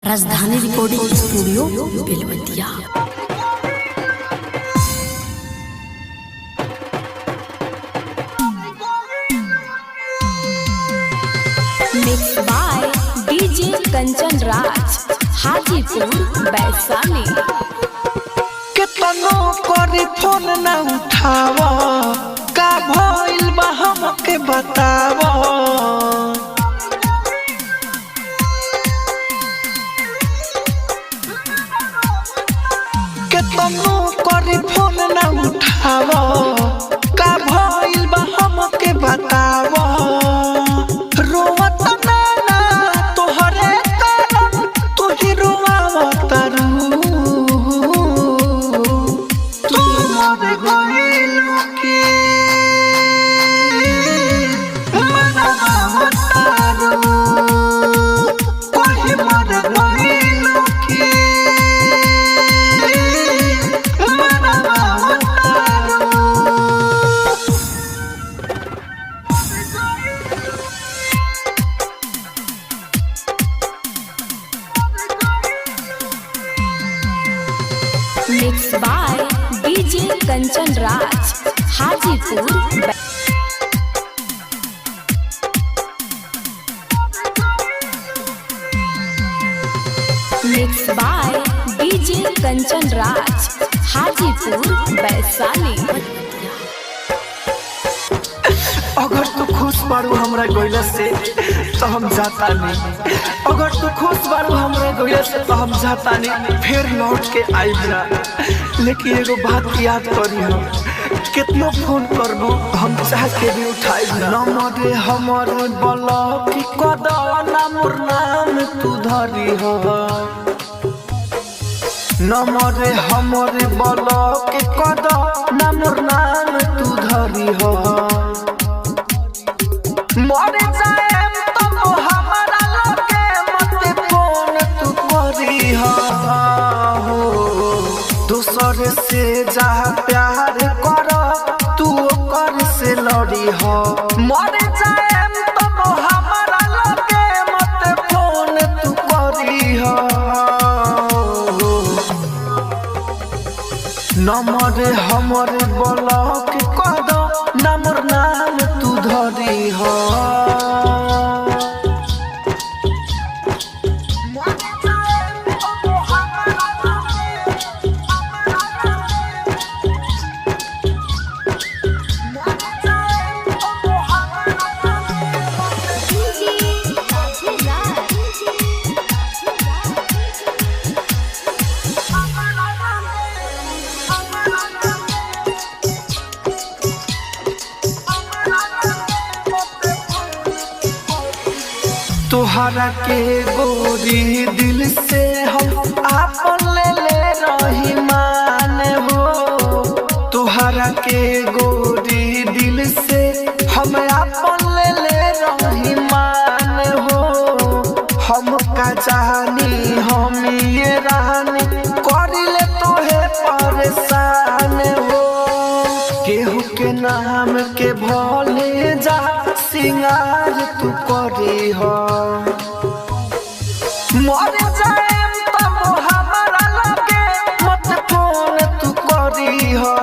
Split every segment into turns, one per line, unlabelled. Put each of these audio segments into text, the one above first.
राजधानी recording studio Belwatiya.
Mix by DJ Kanchan Raj, Hajipur Vaishali.
केतनो करी फोन ना उठावा, का भइल बा हमके बतावा। केतनो करी फोन ना उठावा, का भइल बा हमके बतावा। रोवत ना तोहरे कारण तू ही रोवावत रू। तू मर गइल के मनवावत रू। कोई मर गइल के मनवावत रू।
Mix by DJ Kanchan Raj, Hajipur. Mix by DJ Kanchan Raj, Hajipur Vaishali.
अगर तू खुश बारू हमरा गइला से तो हम जाता नहीं। अगर तू खुश बारू हमरा गइला से तो हम जाता नहीं, फिर लौट के आइब ना। लेकिन एगो बात याद करी हम, कितनो फोन करबो हम चाह के भी उठाइब ना। नमरे हमरे ब्लॉक कद ना मोर नाम तू धरी हो। नमरे हमरे ब्लॉक कद ना मोर नाम तू धरी हो। मरे जाएम तब हमारा लगे मत फोन तू करी हो। दूसर से जा प्यार कर तू कर से लड़ी हो। मरे जाएम तब हमारा लगे मत फोन तू करी हो। नमरे हमरे ब्लॉक कद नमर नाम तू धरी हो। तोहरा के गोरी दिल से हम आपन ले रही मान हो। तोहरा के गोरी दिल से हम आपन ले रही मान हो। हम का जानी हम ये रानी करिले तोहे परेशान हो। केहू के नाम के भले जा सिंगार तू करी हो। मर जाएम तब हमारा लगे मत फोन तू करी हो।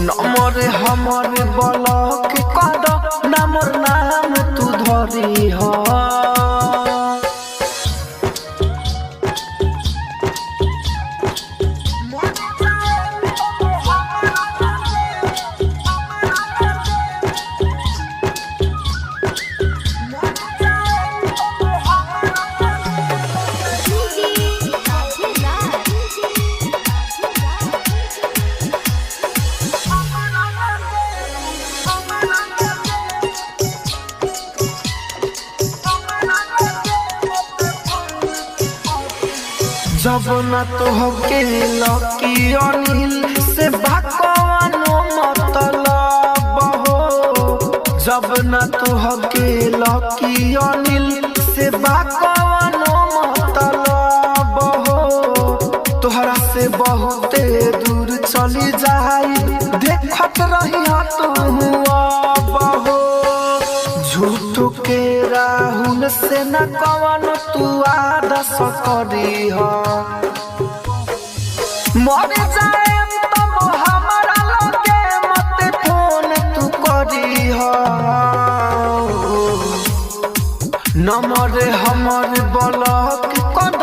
नमर हमर ब्लॉक कद नमर नाम तू धरी हो। जब न तो होके लकी अनिल से भगवानो मतलब हो। जब न तो होके लकी अनिल से भगवानो मतलब हो। तोहरा से बहुते दूर चली जाई देखत रही तू अब हो। झूठ के राहुल से न कवन तू आदस करी हो मर जाए तब हमारा लगे मत फोन तू करी हो नमर हमर ब्लॉक कद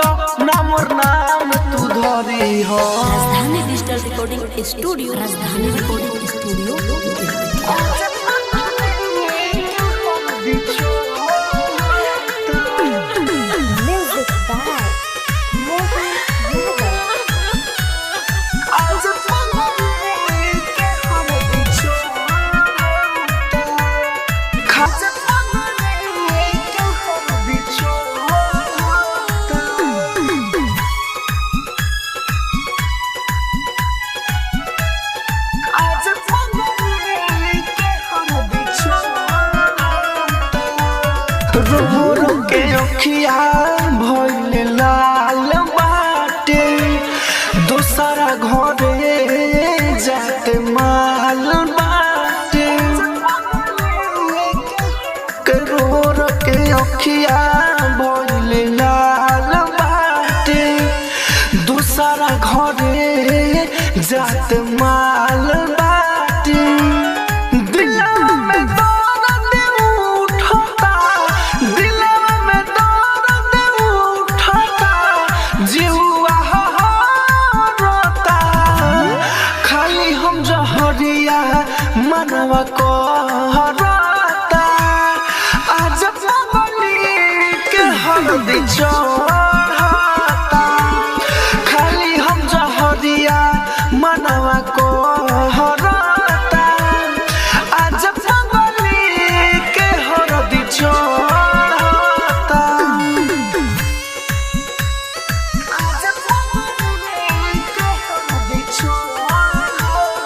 नमर नाम तू धरी हो
राजधानी डिजिटल रिकॉर्डिंग स्टूडियो
रो रो के अखिया भइल लाल बाटे दूसरा घरे जाते माल बाटे रो रो के अखिया भइल लाल बाटे दूसरा घरे जाते माल बाटे दिलवा में दर्द उठता दिलवा में दर्द उठता जीवा रोता खाली हम जहरिया मनवा को हराता आज पगली के हल्दी चढ़ता खाली हम जहरिया मनवा को हराता आज पगली के हल्दी चढ़ता आज पगली के हल्दी चढ़ता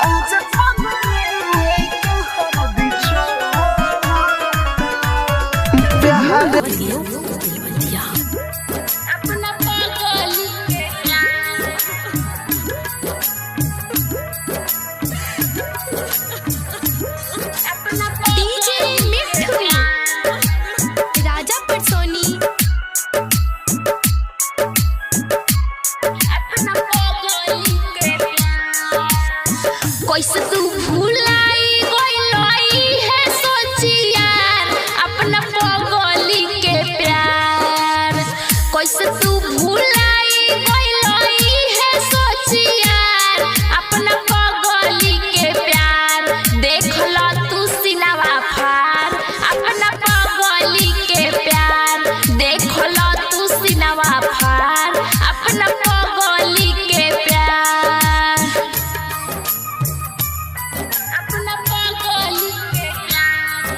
आज पगली के हल्दी चढ़ता प्यार
बेलवतिया
अपना पागल अपना डीजे मिठू राजा पटसोनी अपना पागल कैसे तू भुलाई गइलई है सोची यार अपना पगली के प्यार कैसे तू भुलाई गइलई है सोची यार अपना पगली के प्यार देख ला तू सिनावा फार अपना पगली के प्यार देख ला तू सिनावा फार अपना पगली के प्यार अपना पगली के प्यार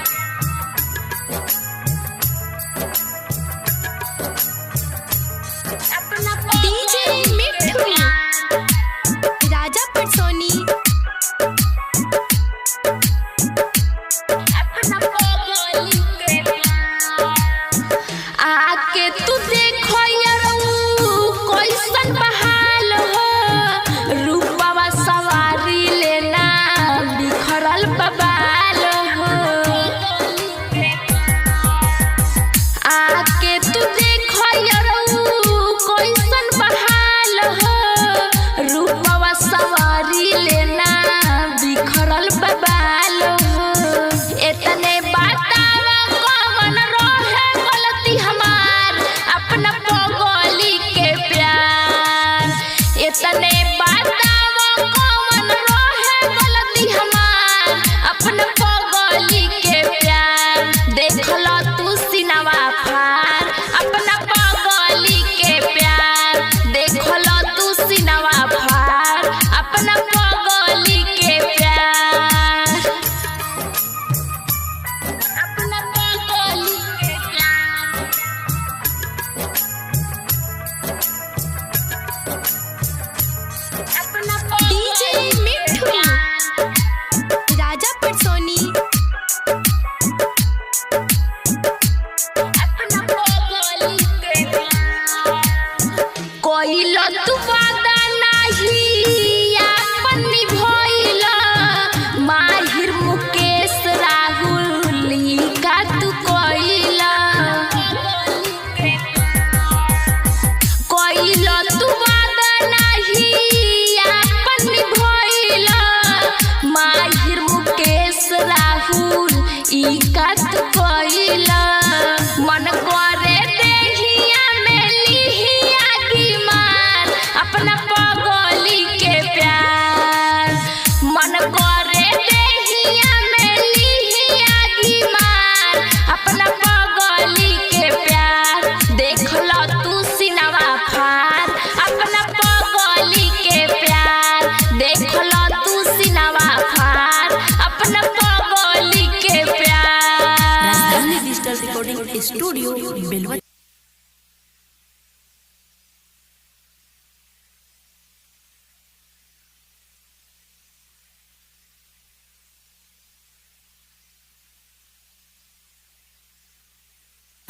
अपना डीजे मिठू राजा पटसोनी अपना पगली के प्यार आके तू देखो यारू कैसन बहाल हो रूपवा सवारी लेना बिखरल बबाल हो आके तू देखो यारू कैसन बहाल हो रूपवा सवारी लेना बिखरल बबाल हो इतने बतावा कौन रहे गलती हमार अपना पगली के प्यार इतने बतावा कौन रहे गलती हमार अपना
स्टूडियो बेलवतिया।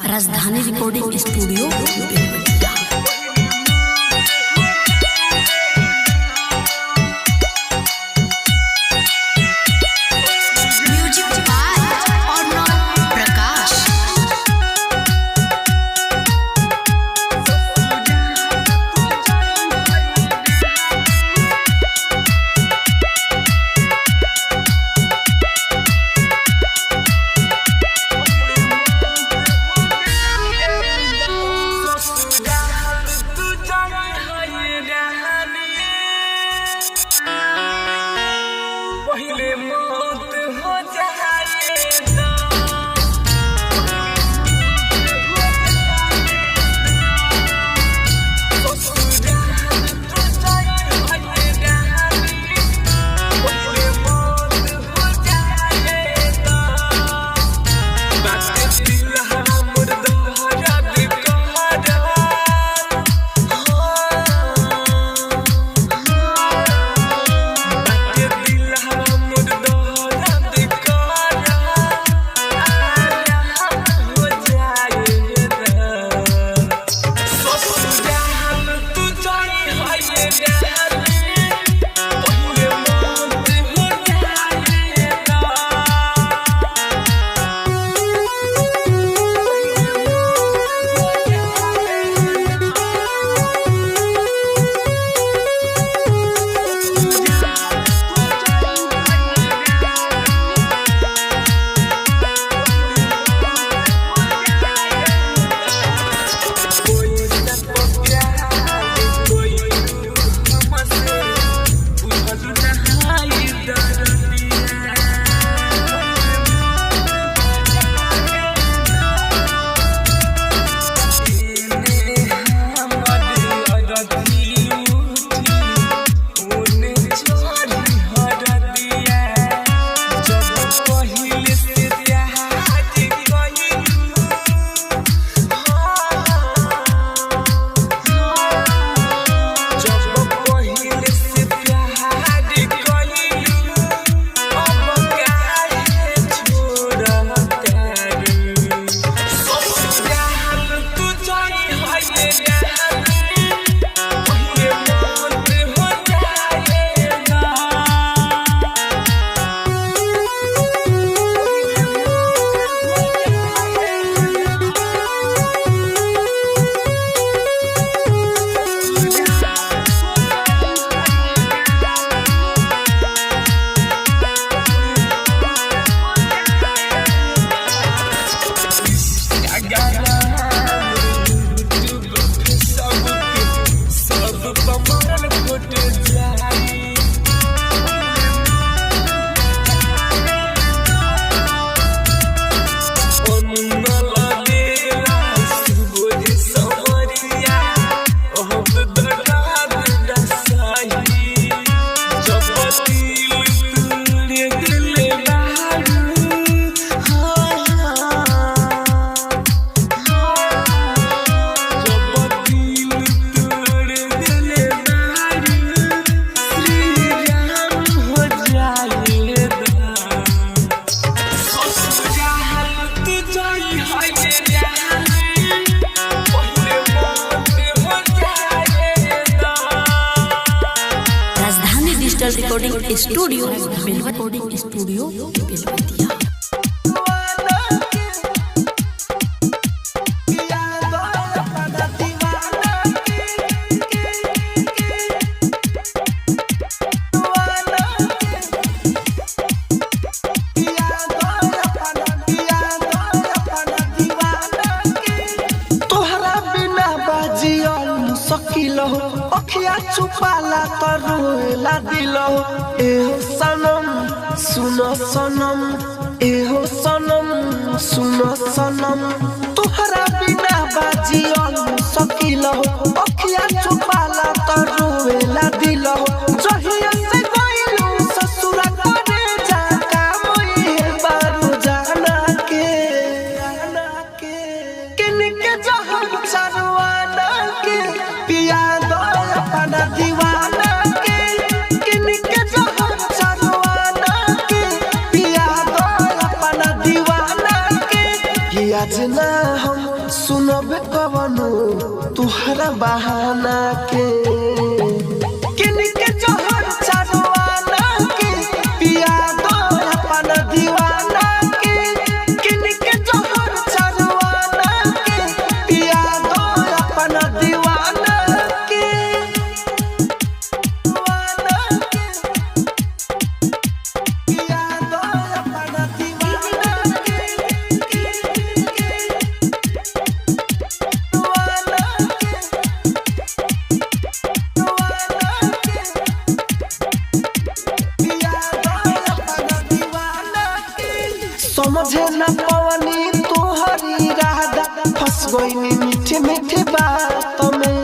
राजधानी recording studio Belwatia. Recording studio Belwatia. Studio Belwatia.
अखिया छुपाला तो रोएला दिलो एहो सनम सुनो सनम एहो सनम सुनो सनम तोहरा बिना बाजियल सकिलो अखिया छुपाला तो रोएला दिलो जहिया से गइलू ससुरा करे जा काम ये बारू जाना के आज ना हम सुनब कवनो तुहरा बहाना के किनके जोहर चारवाना के पिया दो अपन दीवाना के किनके जोहर चारवाना के पिया दो अपन दीवाना के पिया दो अपन दीवाना समझे न पवनी तोहरी राधा फंस गईनी मीठे मीठे बात में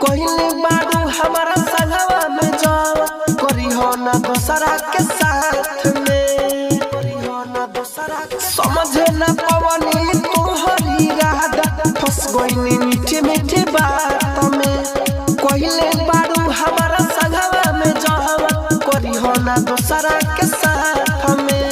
कहले बारू हमारा संगवा में जावा करी हो ना दूसरा के साथ में समझे न पवनी तोहरी राधा फंस गईनी मीठे मीठे बात में कहले बारू हमारा संगवा में जावा करी हो ना दूसरा के साथ में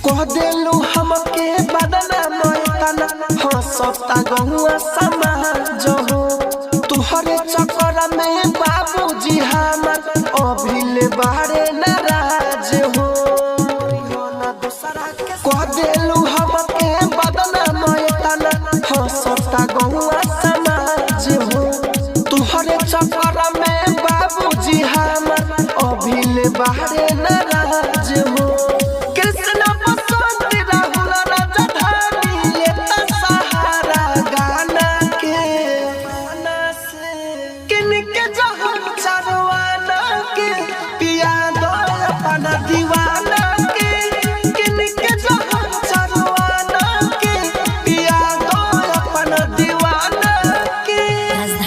कह देलू हमके बदना मोतना हंसता गहुआ समाज हो तुहरे चक्कर में बाबूजी हमर अभिले बारे नाराज हो कह देलू हमके बदना मोतना हंसता गहुआ समाज हो तुहरे चक्कर में बाबूजी हमर अभिले बारे नाराज हो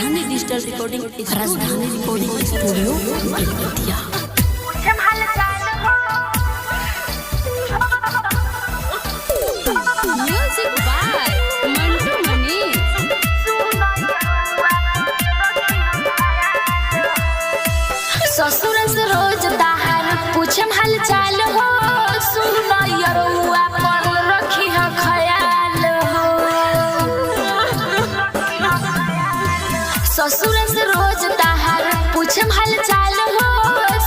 Rajdhani recording studio Belwatiya.
Music by Mantu Mani. ससुर से रोज दाहर पूछम हाल चाल हो सुनो यरुआ पर रखी है ख्याल हो ससुर से रोज दाहर पूछम हाल चाल हो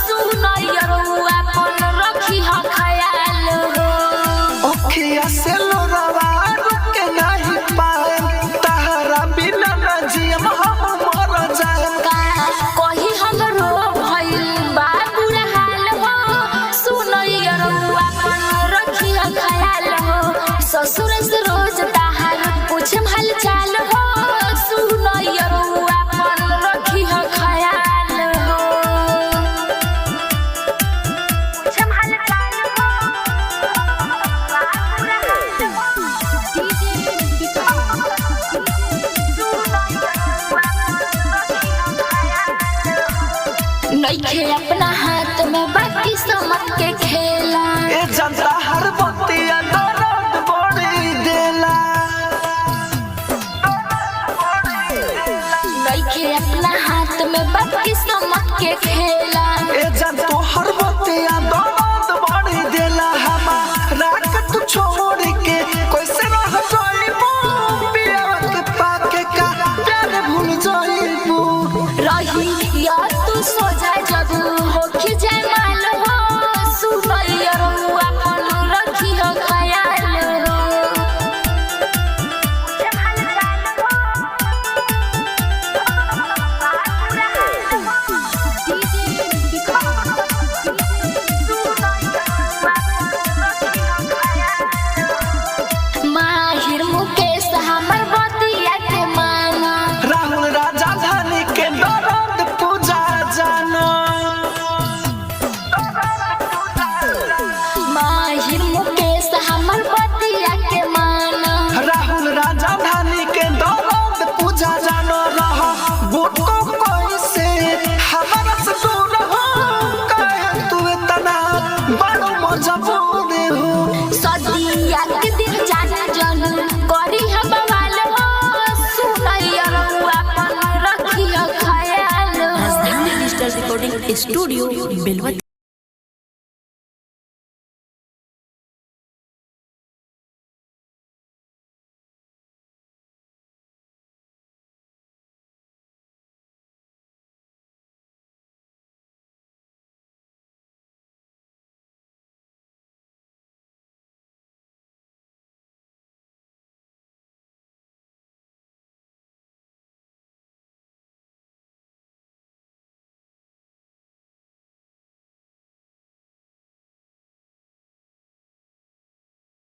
सुनो यरुआ पर रखी है ख्याल हो
अखिया से लोरवा रुक नहीं पाए तहरा बिना न जियम हम मर जाए
कही हमरो भइल बा बुरा हाल हो सुनो यरुआ पर रखी है ख्याल हो ससुर से रोज दाहर पूछम हाल चाल हो सुनो यरुआ पर रखी है ख्याल हो पूछम हाल चाल हो नइखे अपना हाथ में बाकी समझ के खेला
ए जनता हर बतिया दर्द बड़ी देला
नइखे अपना हाथ में बाकी समझ के खेला
ए जनता हर बतिया दर्द बड़ी देला हमारा के तू छोड़ के कैसे रह जाइबू पिया के पाके का प्यार भूल जाइबू
रही या तू सो जाए जब होखी जाए माल हो सुनो यरुआ पर रखी हो ख्याल हो
स्टूडियो बेलवती।